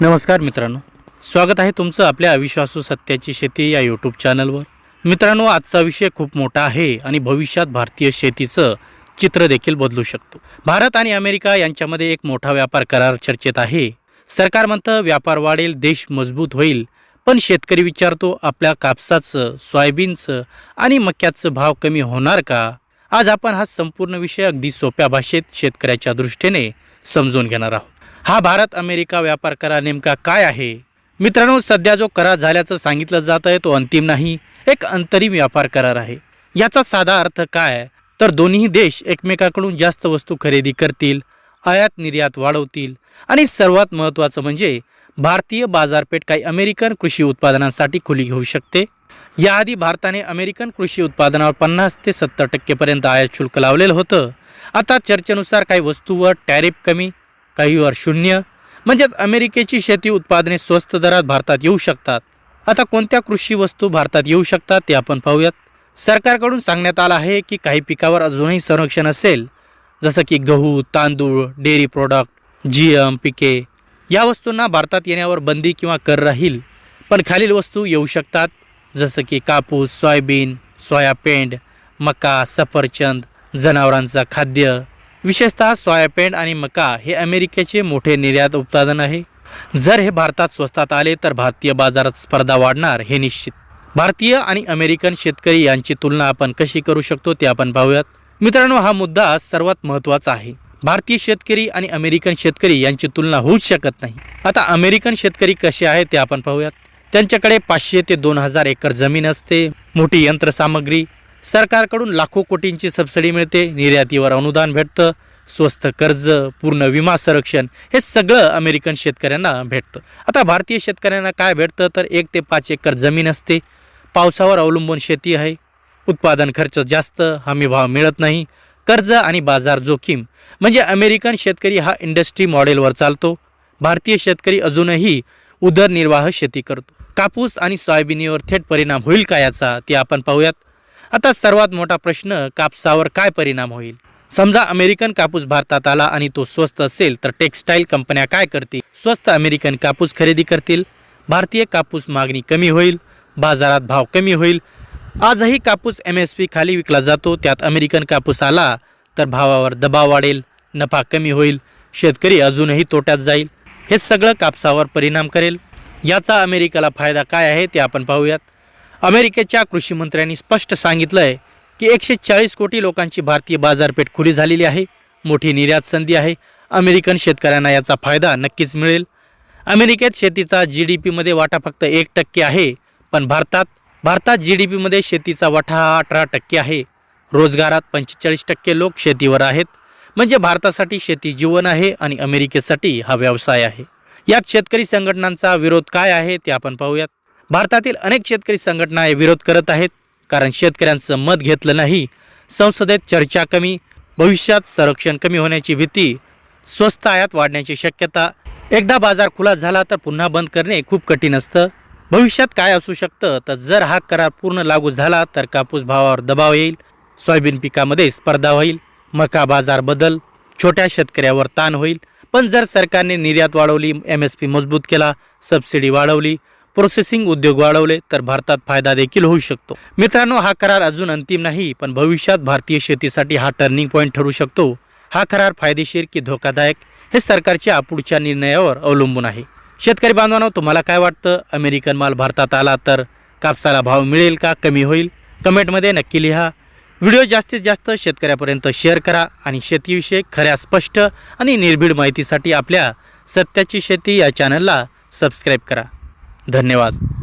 नमस्कार मित्रांनो, स्वागत आहे तुमचं आपल्या अविश्वासू सत्याची शेती या यूट्यूब चॅनलवर। मित्रांनो, आजचा विषय खूप मोठा आहे आणि भविष्यात भारतीय शेतीचं चित्र देखील बदलू शकतो। भारत आणि अमेरिका यांच्यामध्ये एक मोठा व्यापार करार चर्चेत आहे। सरकार म्हणतं व्यापार वाढेल, देश मजबूत होईल, पण शेतकरी विचारतो आपल्या कापसाचं, सोयाबीनचं आणि मक्याचं भाव कमी होणार का? आज आपण हा संपूर्ण विषय अगदी सोप्या भाषेत शेतकऱ्याच्या दृष्टीने समजून घेणार आहोत। हा भारत अमेरिका व्यापार करार नेमका काय आहे? मित्रांनो, सध्या जो करार झाल्याचं सांगितलं जात आहे तो अंतिम नाही, एक अंतरिम व्यापार करार आहे। याचा साधा अर्थ काय तर दोन्ही देश एकमेकांकडून जास्त वस्तू खरेदी करतील, आयात निर्यात वाढवतील आणि सर्वात महत्त्वाचं म्हणजे भारतीय बाजारपेठ काही अमेरिकन कृषी उत्पादनांसाठी खुली होऊ शकते। याआधी भारताने अमेरिकन कृषी उत्पादनावर 50 ते 70% पर्यंत आयात शुल्क लावलेलं होतं। आता चर्चेनुसार काही वस्तूवर टॅरिफ कमी, काहीवर शून्य, म्हणजेच अमेरिकेची शेती उत्पादने स्वस्त दरात भारतात येऊ शकतात। आता कोणत्या कृषी वस्तू भारतात येऊ शकतात ते आपण पाहूयात। सरकारकडून सांगण्यात आलं आहे की काही पिकावर अजूनही संरक्षण असेल, जसं की गहू, तांदूळ, डेअरी प्रॉडक्ट, जीएम पिके या वस्तूंना भारतात येण्यावर बंदी किंवा कर राहील, पण खालील वस्तू येऊ शकतात, जसं की कापूस, सोयाबीन, सोयापेंड, मका, सफरचंद, जनावरांचा खाद्य। विशेषतः सोयाबीन आणि मका हे अमेरिकेचे मोठे निर्यात उत्पादन आहे। जर हे भारतात स्वस्तात आले तर भारतीय बाजारात स्पर्धा वाढणार हे निश्चित। भारतीय आणि अमेरिकन शेतकरी यांची तुलना आपण कशी करू शकतो ते आपण पाहूयात। मित्रांनो, हा मुद्दा सर्वात महत्त्वाचा आहे। भारतीय शेतकरी आणि अमेरिकन शेतकरी यांची तुलना होऊच शकत नाही। आता अमेरिकन शेतकरी कसे आहेत ते आपण पाहूयात। त्यांच्याकडे 500 ते 2000 एकर जमीन असते, मोठी यंत्रसामग्री, सरकारकडून लाखो कोटींची सबसिडी मिळते, निर्यातीवर अनुदान भेटतं, स्वस्त कर्ज, पूर्ण विमा संरक्षण हे सगळं अमेरिकन शेतकऱ्यांना भेटतं। आता भारतीय शेतकऱ्यांना काय भेटतं तर 1 ते 5 एकर जमीन असते, पावसावर अवलंबून शेती आहे, उत्पादन खर्च जास्त, हमी भाव मिळत नाही, कर्ज आणि बाजार जोखीम। म्हणजे अमेरिकन शेतकरी हा इंडस्ट्री मॉडेलवर चालतो, भारतीय शेतकरी अजूनही उदरनिर्वाह शेती करतो। कापूस आणि सोयाबीनवर थेट परिणाम होईल का याचा ते आपण पाहूयात। आता सर्वात मोठा प्रश्न, कापसावर काय परिणाम होईल? समजा अमेरिकन कापूस भारतात आला आणि तो स्वस्त असेल तर टेक्स्टाईल कंपन्या काय करतील? स्वस्त अमेरिकन कापूस खरेदी करतील, भारतीय कापूस मागणी कमी होईल, बाजारात भाव कमी होईल। आजही कापूस MSP खाली विकला जातो, त्यात अमेरिकन कापूस आला तर भावावर दबाव वाढेल, नफा कमी होईल, शेतकरी अजूनही तोट्यात जाईल। हे सगळं कापसावर परिणाम करेल। याचा अमेरिकेला फायदा काय आहे ते आपण पाहूयात। अमेरिकेच्या कृषी मंत्र्यांनी स्पष्ट सांगितलंय की 140 कोटी लोकांची भारतीय बाजारपेठ खुली झालेली आहे, मोठी निर्यात संधी आहे। अमेरिकन शेतकऱ्यांना याचा फायदा नक्कीच मिळेल। अमेरिकेत शेतीचा GDP मध्ये वाटा फक्त 1% आहे, पण भारतात GDP मध्ये शेतीचा वाटा 18% आहे। रोजगारात 45% लोक शेतीवर आहेत, म्हणजे भारतासाठी शेती जीवन आहे आणि अमेरिकेसाठी हा व्यवसाय आहे। यात शेतकरी संघटनांचा विरोध काय आहे ते आपण पाहूयात। भारतातील अनेक शेतकरी संघटना विरोध करत आहेत, कारण शेतकऱ्यांचं मत घेतलं नाही, संसदेत चर्चा कमी, भविष्यात संरक्षण कमी होण्याची भीती, स्वस्त आयात वाढण्याची शक्यता। एकदा बाजार खुला झाला तर पुन्हा बंद करणे खूप कठीण असतं। भविष्यात काय असू शकतं तर जर हा करार पूर्ण लागू झाला तर कापूस भावावर दबाव येईल, सोयाबीन पिकामध्ये स्पर्धा होईल, मका बाजार बदल, छोट्या शेतकऱ्यावर ताण होईल। पण जर सरकारने निर्यात वाढवली, MSP मजबूत केला, सबसिडी वाढवली, प्रोसेसिंग उद्योग वाढवले तर भारतात फायदा देखील होऊ शकतो। मित्रांनो, हा करार अजून अंतिम नाही, पण भविष्यात भारतीय शेतीसाठी हा टर्निंग पॉईंट ठरू शकतो। हा करार फायदेशीर की धोकादायक हे सरकारच्या पुढच्या निर्णयावर अवलंबून आहे। शेतकरी बांधवांनो, तुम्हाला काय वाटतं? अमेरिकन माल भारतात आला तर कापसाला भाव मिळेल का कमी होईल? कमेंटमध्ये नक्की लिहा। व्हिडिओ जास्तीत जास्त शेतकऱ्यापर्यंत शेअर करा आणि शेतीविषयक खऱ्या, स्पष्ट आणि निर्भीड माहितीसाठी आपल्या सत्याची शेती या चॅनलला सबस्क्राईब करा। धन्यवाद।